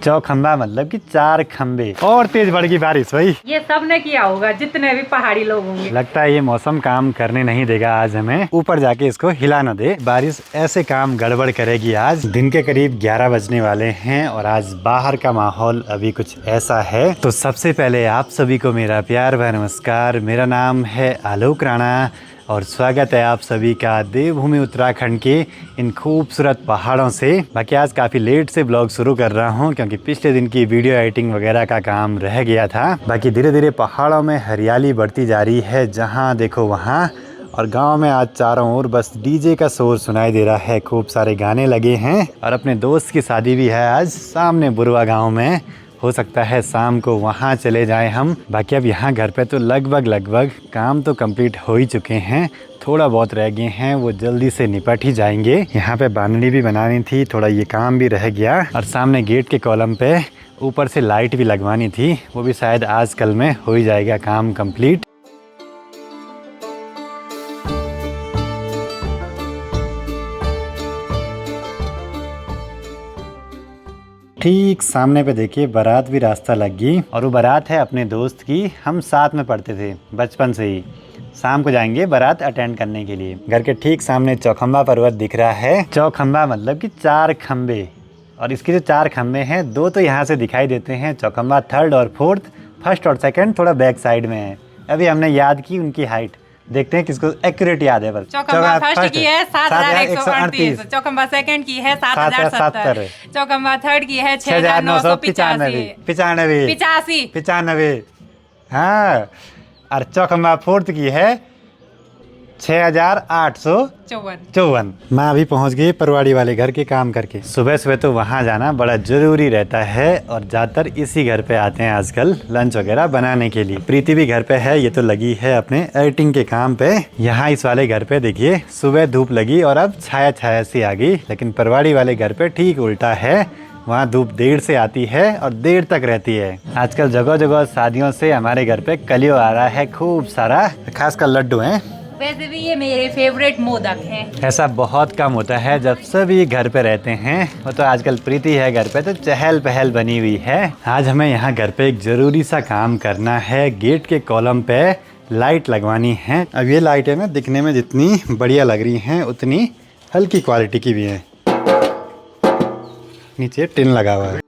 चौखंबा मतलब कि 4 खंबे। और तेज बढ़ गई बारिश भाई। ये सब ने किया होगा जितने भी पहाड़ी लोग होंगे। लगता है ये मौसम काम करने नहीं देगा आज हमें, ऊपर जाके इसको हिला न दे। बारिश ऐसे काम गड़बड़ करेगी। आज दिन के करीब 11 बजने वाले हैं और आज बाहर का माहौल अभी कुछ ऐसा है। तो सबसे पहले आप सभी को मेरा प्यार भरा नमस्कार। मेरा नाम है आलोक राणा और स्वागत है आप सभी का देवभूमि उत्तराखंड के इन खूबसूरत पहाड़ों से। बाकी आज काफ़ी लेट से ब्लॉग शुरू कर रहा हूं क्योंकि पिछले दिन की वीडियो एडिटिंग वगैरह का काम रह गया था। बाकी धीरे धीरे पहाड़ों में हरियाली बढ़ती जा रही है, जहां देखो वहां। और गांव में आज चारों ओर बस डीजे का शोर सुनाई दे रहा है, खूब सारे गाने लगे हैं। और अपने दोस्त की शादी भी है आज सामने बुरवा गाँव में। हो सकता है शाम को वहाँ चले जाएं हम। बाकी अब यहाँ घर पे तो लगभग काम तो कंप्लीट हो ही चुके हैं, थोड़ा बहुत रह गए हैं, वो जल्दी से निपट ही जाएंगे। यहाँ पे बानड़ी भी बनानी थी, थोड़ा ये काम भी रह गया। और सामने गेट के कॉलम पे ऊपर से लाइट भी लगवानी थी, वो भी शायद आज कल में हो ही जाएगा काम कंप्लीट। ठीक सामने पे देखिए बारात भी रास्ता लग गई। और वो बारात है अपने दोस्त की, हम साथ में पढ़ते थे बचपन से ही। शाम को जाएंगे बारात अटेंड करने के लिए। घर के ठीक सामने चौखंबा पर्वत दिख रहा है। चौखंबा मतलब कि 4 खंबे। और इसके जो 4 खंबे हैं, 2 तो यहाँ से दिखाई देते हैं। चौखंबा 3rd और 4th, 1st और 2nd थोड़ा बैक साइड में है। अभी हमने याद की उनकी हाइट, देखते हैं किसको एक्यूरेट याद है। चौखंबा फर्स्ट की है 7138, चौखंबा सेकंड की है 7070, चौखंबा थर्ड की है 6995 हाँ। और चौखंबा 4th की है 6854। माँ अभी पहुँच गई परवाड़ी वाले घर के काम करके। सुबह सुबह तो वहाँ जाना बड़ा जरूरी रहता है और ज़्यादातर इसी घर पे आते हैं आजकल लंच वगैरह बनाने के लिए। प्रीति भी घर पे है, ये तो लगी है अपने एडिटिंग के काम पे। यहाँ इस वाले घर पे देखिए सुबह धूप लगी और अब छाया छाया सी आ गई। लेकिन परवाड़ी वाले घर पे ठीक उल्टा है, वहाँ धूप देर से आती है और देर तक रहती है। आजकल जगह जगह शादियों से हमारे घर पे कलियो आ रहा है खूब सारा, खासकर लड्डू हैं। वैसे भी ये मेरे फेवरेट मोदक हैं। ऐसा बहुत कम होता है जब सभी घर पे रहते हैं। वो तो आजकल प्रीति है घर पे तो चहल पहल बनी हुई है। आज हमें यहाँ घर पे एक जरूरी सा काम करना है। गेट के कॉलम पे लाइट लगवानी है। अब ये लाइटें ना दिखने में जितनी बढ़िया लग रही हैं उतनी हल्की क्वालिटी की भी है। नीचे टिन लगा हुआ है।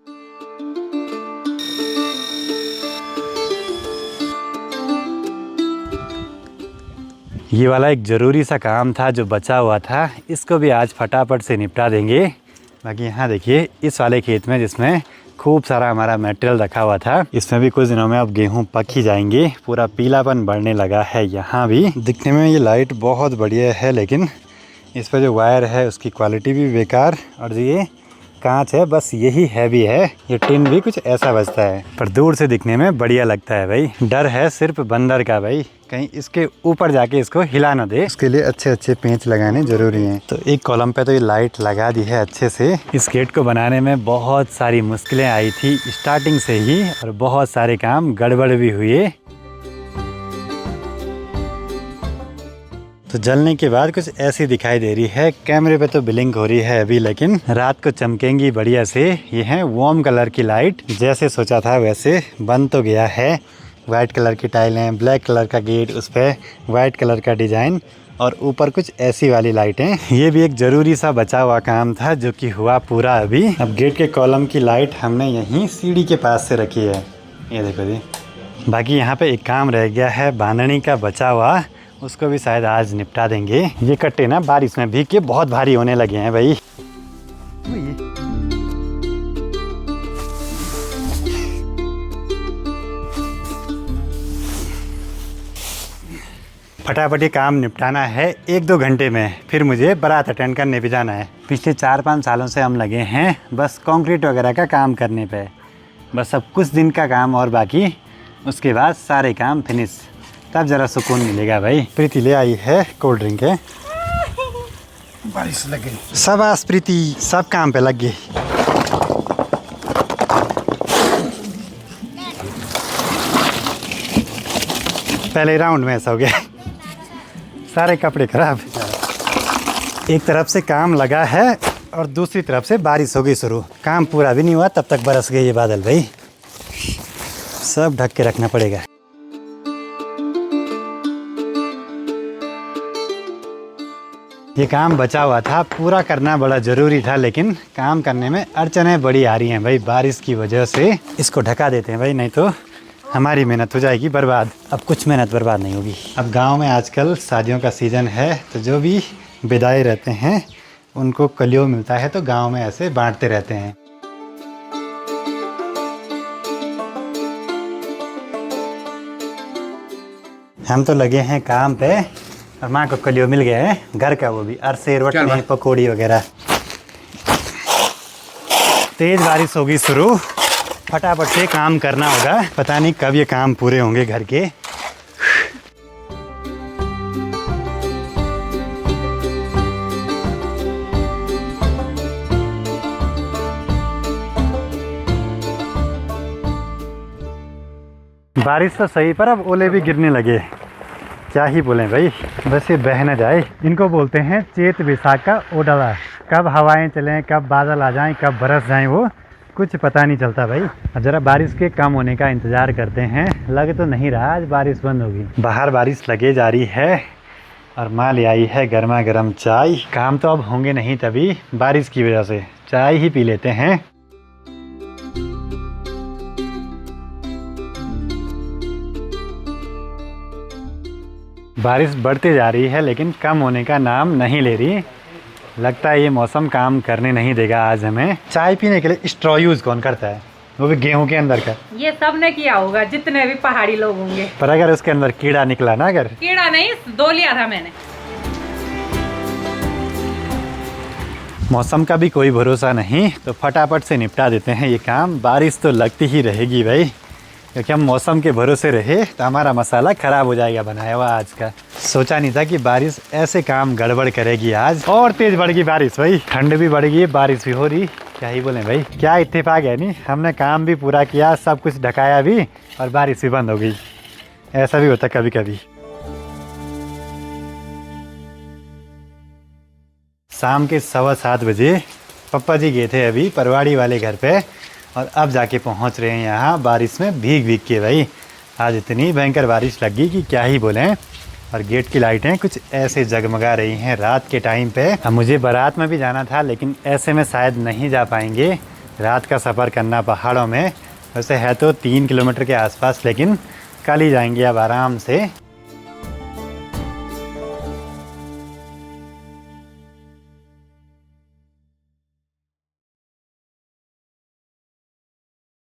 ये वाला एक ज़रूरी सा काम था जो बचा हुआ था, इसको भी आज फटाफट से निपटा देंगे। बाकी यहाँ देखिए इस वाले खेत में जिसमें खूब सारा हमारा मटेरियल रखा हुआ था, इसमें भी कुछ दिनों में अब गेहूँ पक ही जाएंगे। पूरा पीलापन बढ़ने लगा है। यहाँ भी दिखने में ये लाइट बहुत बढ़िया है, लेकिन इस पर जो वायर है उसकी क्वालिटी भी बेकार। और ये कांच है, बस यही हैवी है। ये टिन भी कुछ ऐसा बजता है, पर दूर से दिखने में बढ़िया लगता है भाई। डर है सिर्फ बंदर का भाई, कहीं इसके ऊपर जाके इसको हिला ना दे। उसके लिए अच्छे अच्छे पेंच लगाने जरूरी हैं। तो एक कॉलम पे तो ये लाइट लगा दी है अच्छे से। इस गेट को बनाने में बहुत सारी मुश्किलें आई थी स्टार्टिंग से ही, और बहुत सारे काम गड़बड़ भी हुए। तो जलने के बाद कुछ ऐसी दिखाई दे रही है। कैमरे पे तो ब्लिंक हो रही है अभी, लेकिन रात को चमकेंगी बढ़िया से। ये है वार्म कलर की लाइट, जैसे सोचा था वैसे बन तो गया है। वाइट कलर की टाइलें, ब्लैक कलर का गेट, उस पर वाइट कलर का डिज़ाइन और ऊपर कुछ ऐसी वाली लाइटें। ये भी एक ज़रूरी सा बचा हुआ काम था जो कि हुआ पूरा अभी। अब गेट के कॉलम की लाइट हमने यहीं सीढ़ी के पास से रखी है, ये देखो जी। बाकी यहाँ पे एक काम रह गया है बांधनी का बचा हुआ, उसको भी शायद आज निपटा देंगे। ये कट्टे ना बारिश में भीग के बहुत भारी होने लगे हैं भाई। फटाफट काम निपटाना है 1-2 घंटे में, फिर मुझे बारात अटेंड करने भी जाना है। पिछले 4-5 सालों से हम लगे हैं बस कंक्रीट वगैरह का काम करने पे। बस अब कुछ दिन का काम और बाकी, उसके बाद सारे काम फिनिश, तब ज़रा सुकून मिलेगा भाई। प्रीति ले आई है कोल्ड ड्रिंक है। बारिश लग गई। शाबाश प्रीति, सब काम पे लग गई। पहले राउंड में ऐसा हो गया, सारे कपड़े खराब। एक तरफ से काम लगा है और दूसरी तरफ से बारिश हो गई शुरू। काम पूरा भी नहीं हुआ तब तक बरस गए ये बादल भाई। सब ढक के रखना पड़ेगा। ये काम बचा हुआ था, पूरा करना बड़ा ज़रूरी था, लेकिन काम करने में अड़चनें बड़ी आ रही हैं भाई बारिश की वजह से। इसको ढका देते हैं भाई, नहीं तो हमारी मेहनत हो जाएगी बर्बाद। अब कुछ मेहनत बर्बाद नहीं होगी। अब गांव में आजकल शादियों का सीज़न है, तो जो भी विदाई रहते हैं उनको कलियों मिलता है, तो गांव में ऐसे बांटते रहते हैं। हम तो लगे हैं काम पे और माँ को कलियो मिल गए हैं घर का, वो भी अरसे रोटी पकौड़ी वगैरह। तेज बारिश होगी शुरू, फटाफट से काम करना होगा। पता नहीं कब ये काम पूरे होंगे घर के। बारिश तो सही पर अब ओले भी गिरने लगे। क्या ही बोलें भाई, बस ये बह न जाए। इनको बोलते हैं चेत बैसाख का ओडला। कब हवाएं चलें, कब बादल आ जाएं, कब बरस जाएं, वो कुछ पता नहीं चलता भाई। अब जरा बारिश के कम होने का इंतज़ार करते हैं। लग तो नहीं रहा आज बारिश बंद होगी। बाहर बारिश लगे जा रही है और माँ ले आई है गर्मा गर्म चाय। काम तो अब होंगे नहीं तभी, बारिश की वजह से चाय ही पी लेते हैं। बारिश बढ़ते जा रही है लेकिन कम होने का नाम नहीं ले रही। लगता है ये मौसम काम करने नहीं देगा आज हमें। चाय पीने के लिए स्ट्रॉ यूज़ कौन करता है, वो भी गेहूं के अंदर का? ये सबने किया होगा जितने भी पहाड़ी लोग होंगे। पर अगर उसके अंदर कीड़ा निकला ना, अगर कीड़ा नहीं, दो लिया था मैंने। मौसम का भी कोई भरोसा नहीं, तो फटाफट से निपटा देते हैं ये काम। बारिश तो लगती ही रहेगी भाई, क्योंकि हम मौसम के भरोसे रहे तो हमारा मसाला ख़राब हो जाएगा बनाया हुआ आज का। सोचा नहीं था कि बारिश ऐसे काम गड़बड़ करेगी आज। और तेज़ बढ़ गई बारिश भाई, ठंड भी बढ़ गई, बारिश भी हो रही। क्या ही बोलें भाई, क्या इत्तेफाक है। नहीं, हमने काम भी पूरा किया, सब कुछ ढकाया भी, और बारिश भी बंद हो गई। ऐसा भी होता कभी कभी। शाम के 7:15 बजे पप्पा जी गए थे अभी परवाड़ी वाले घर पे, और अब जाके पहुंच रहे हैं यहाँ बारिश में भीग भीग के। भाई आज इतनी भयंकर बारिश लगी कि क्या ही बोलें। और गेट की लाइटें कुछ ऐसे जगमगा रही हैं रात के टाइम पे। अब मुझे बारात में भी जाना था, लेकिन ऐसे में शायद नहीं जा पाएंगे। रात का सफ़र करना पहाड़ों में, वैसे है तो 3 किलोमीटर के आसपास, लेकिन कल ही जाएंगे अब आराम से।